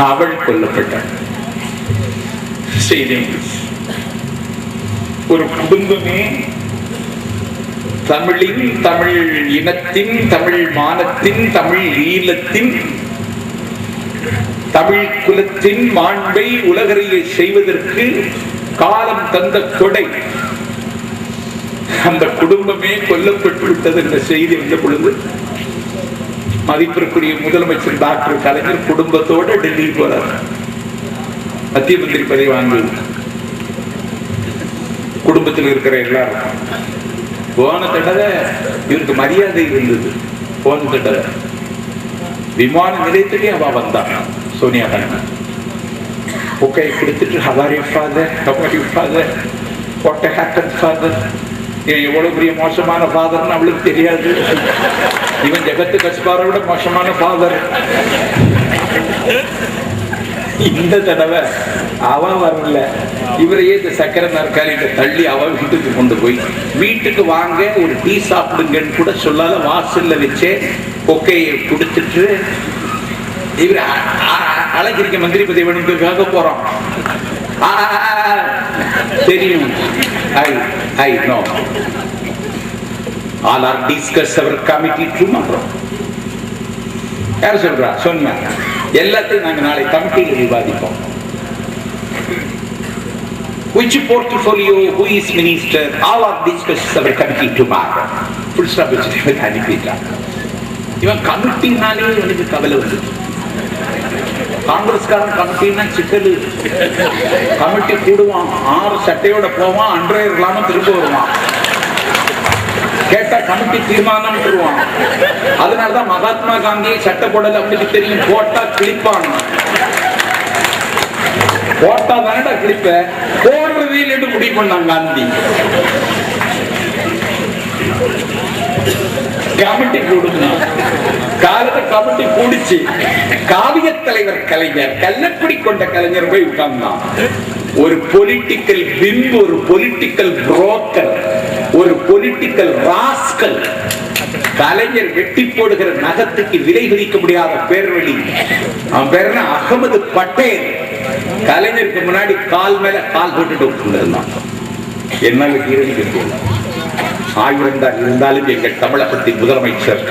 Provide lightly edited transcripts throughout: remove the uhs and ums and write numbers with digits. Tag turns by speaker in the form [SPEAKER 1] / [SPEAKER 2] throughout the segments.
[SPEAKER 1] அவள் கொல்லப்பட்டாள். செய்தி ஒரு குடும்பமே தமிழின், தமிழ் இனத்தின், தமிழ் மானத்தின், தமிழ் ஈழத்தின், தமிழ் குலத்தின் மாண்பை உலகறிய செய்வதற்கு காலம் தந்த கொடை. அந்த குடும்பமே கொல்லப்பட்டு விட்டது என்ற செய்தி வந்த பொழுது மதிப்பிற்குரிய முதலமைச்சர் டாக்டர் கலைஞர் குடும்பத்தோடு டெல்லி போறார். மத்திய மந்திரி பதவி வாங்கி குடும்பத்தில் இருக்கிற எல்லாரும். போன தடவை இவருக்கு மரியாதை இருந்தது. போன தடவை விமான நிலையத்திலே அவ வந்தான் சோனியா காந்தி. ஓகே கொடுத்துட்டு how are you father, how are you father, what happen father, எவ்வளவு பெரிய மோசமான ஃபாதர்னு அவளுக்கு தெரியாது. இவன் ஜெகத்து கஸ்பாரை விட மோசமான ஃபாதர். இந்த தடவை அவ வரல, இவரையே இந்த சக்கர நாற்காலியில தள்ளி அவ வீட்டுக்கு கொண்டு போய், வீட்டுக்கு வாங்க ஒரு டீ சாப்பிடுங்கன்னு கூட சொல்லாத வாசல்ல வச்சே கொக்கையை கொடுத்துட்டு இவர் அழகிரிக்க மந்திரி பதவி வேணுன்றதுக்காக போறோம். தெரியும். I know. All are discuss our committee tomorrow. யார் சொல்றா? சொன்னா எல்லாத்தையும் நாங்க நாளை கமிட்டியில் விவாதிப்போம். Which portfolio, who is minister, all are discussed our committee tomorrow. Full stop வச்சு அனுப்பிட்டான். இவன் கமிட்டினாலே இவனுக்கு கவலை வந்து. காங்கிரஸ்காரன் கமிட்டின்னா சிக்கல். கமிட்டி கூடுவான், 6 சட்டையோட போவான், அன்றைய இல்லாம திரும்ப வருவான். கேட்டா கமிட்டி தீர்மானம் தருவான். அதனாலதான் மகாத்மா காந்தி சட்டை போடல அவனுக்கு தெரியும். போட்டா கிளிப்பான். போட்டா தானடா கிளிப்ப, போடுறதே என்று முடிவு பண்ணான் காந்தி. கமிட்டி கூடுனான். காலத்தை கமிட்டி கூடிச்சு. காவிய தலைவர் கலைஞர், கள்ளக்குடி கொண்ட கலைஞர் போய் உட்கார்ந்தான். ஒரு பொலிட்டிக்கல் பிம்பு, ஒரு பொலிட்டிக்கல் புரோக்கர், ஒரு பொலிட்டிக்கல் ராஸ்கல். கலைஞர் வெட்டி போடுகிற நகத்துக்கு விலை விதிக்க முடியாத பேர்வழி. அவன் பேர் என்ன? அகமது பட்டேல். கலைஞருக்கு முன்னாடி கால் மேல கால் போட்டுட்டு உட்கார்ந்திருந்தான். என்னால ஜீரணிக்க 1000 தான் இருந்தாலும் எங்கள் தமிழகத்தின் முதலமைச்சர்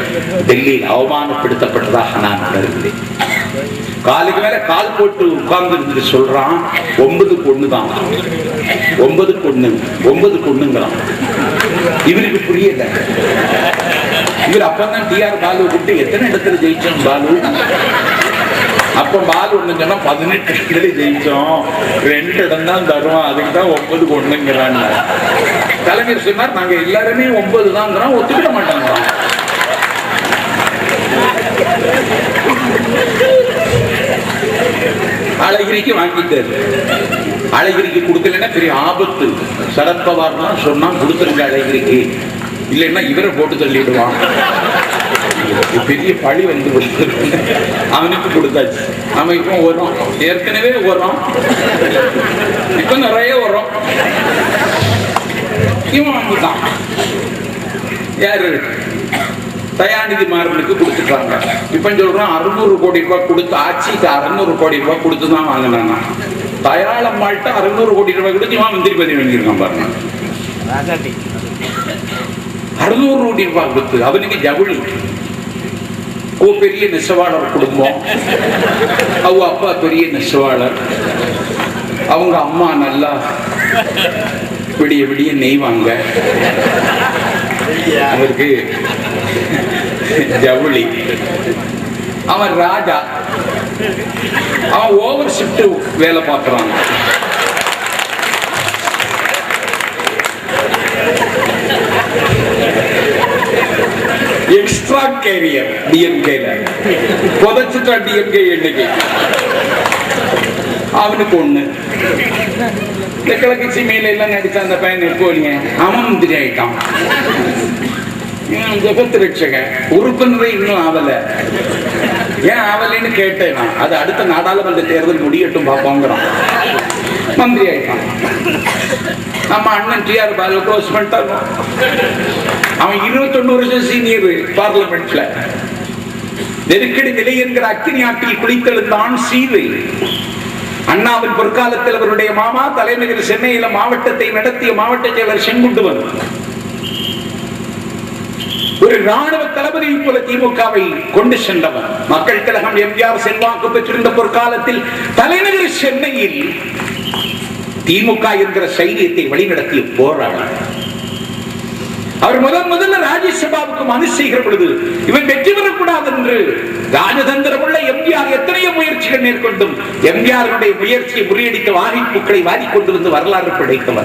[SPEAKER 1] டெல்லியில் அவமானப்படுத்தப்பட்டதாக நான் உணர்கிறேன். காலுக்கு மேல கால் போட்டு உட்கார்ந்து சொல்றான். 9க்கு 1 தான், 9க்கு 1, 9க்கு 1ங்கிறான். இவருக்கு புரியல. இவர் அப்பதான் டிஆர் பாலு கூப்பிட்டு எத்தனை இடத்துல ஜெயிச்சோம் பாலு? அப்ப பாலு ஒண்ணு சொன்னா 18 இடத்துல ஜெயிச்சோம், 2 இடம் தான் தருவோம், அதுக்கு தான் 9க்கு 1ங்கிறான். கலைஞர் சொன்னார் நாங்க எல்லாருமே 9 தான் ஒத்துக்கிட மாட்டாங்க. அழகிரிக்கு வாங்கிட்டாரு. அழகிரிக்கு கொடுக்கலன்னா பெரிய ஆபத்து. சரத்பவார் தான் சொன்னா கொடுத்துருங்க அழகிரிக்கு, இல்லைன்னா இவரை போட்டு தள்ளிடுவான். பெரிய பழி வந்து அவனுக்கு கொடுத்தாச்சு. அவன் இப்போ வரும், ஏற்கனவே வரும், இப்ப நிறைய வரும். இவன் வாங்கிட்டான். யாரு? தயாநிதி மாறனுக்கு கொடுத்துட்டாங்க. இப்ப சொல்றான் 600 கோடி ரூபாய் கொடுத்து, ஆட்சிக்கு 600 கோடி ரூபாய் கொடுத்துதான் வாங்கினாங்க. தயாளம்மாள்கிட்ட 600 கோடி ரூபாய் கொடுத்து இவன் மந்திரி பதவி வாங்கியிருக்கான் பாருங்க. 600 கோடி ரூபாய் கொடுத்து அவனுக்கு ஜவுளி. பெரிய நெசவாளர் குடும்பம். அவங்க அப்பா பெரிய நெசவாளர், அவங்க அம்மா நல்லா விடிய விடிய நெய்வாங்க. அவருக்கு ஜவுளி. அவன் ராஜா. அவன் ஓவர் ஷிஃப்ட் வேலை பார்க்கறான். எக்ஸ்ட்ரா கேரியர் டிஎம்கேல புதைச்சிட்டா டிஎம்கே எண்ணிக்கை. அவனுக்கு 1. இந்த கிழக்கு சீமையில எல்லாம் நடிச்ச அந்த பையன் போலீங்க, அவன் மந்திரி ஆயிட்டான். ஜெகத் ரட்சகன் உறுப்பினரை இன்னும் ஆவல. ஏன் ஆவலைன்னு கேட்டேன் நான். அது அடுத்த நாடாளுமன்ற தேர்தல் முடியட்டும் பார்ப்போங்கிறான். மந்திரி ஆயிட்டான். நம்ம அண்ணன் டிஆர் பாலு க்ளோஸ் பண்ணிட்டாங்க. அவன் 21 வருஷம் சீனியர் பார்லிமெண்ட்ல. நெருக்கடி நிலை என்கிற அக்கினி ஆற்றில் குளித்தெழுந்தான் சீதை. அண்ணாவின் பொற்காலத்தில் அவருடைய மாமா தலைநகர் சென்னையில மாவட்டத்தை நடத்திய மாவட்ட செயலர் செங்குட்டுவன் ஒரு ராணுவ தளபதியை போல திமுகவை கொண்டு சென்றவர். மக்கள் கழகம் எம்ஜிஆர் செல்வாக்கு பெற்றிருந்த பொற்காலத்தில் தலைநகர் சென்னையில் திமுக என்கிற சைனியத்தை வழிநடத்திய போராளர். அவர் முதல்ல ராஜ்யசபாவுக்கு மனு செய்கிற பொழுது இவன் வெற்றி பெறக்கூடாது என்று ராஜதந்திரமுள்ள எம்ஜிஆர் எத்தனையோ முயற்சிகள் மேற்கொண்டும் எம்ஜிஆருடைய முயற்சியை முறியடிக்க வாரிப்புக்களை வாரிக் கொண்டிருந்து வரலாறு படைத்தவர்.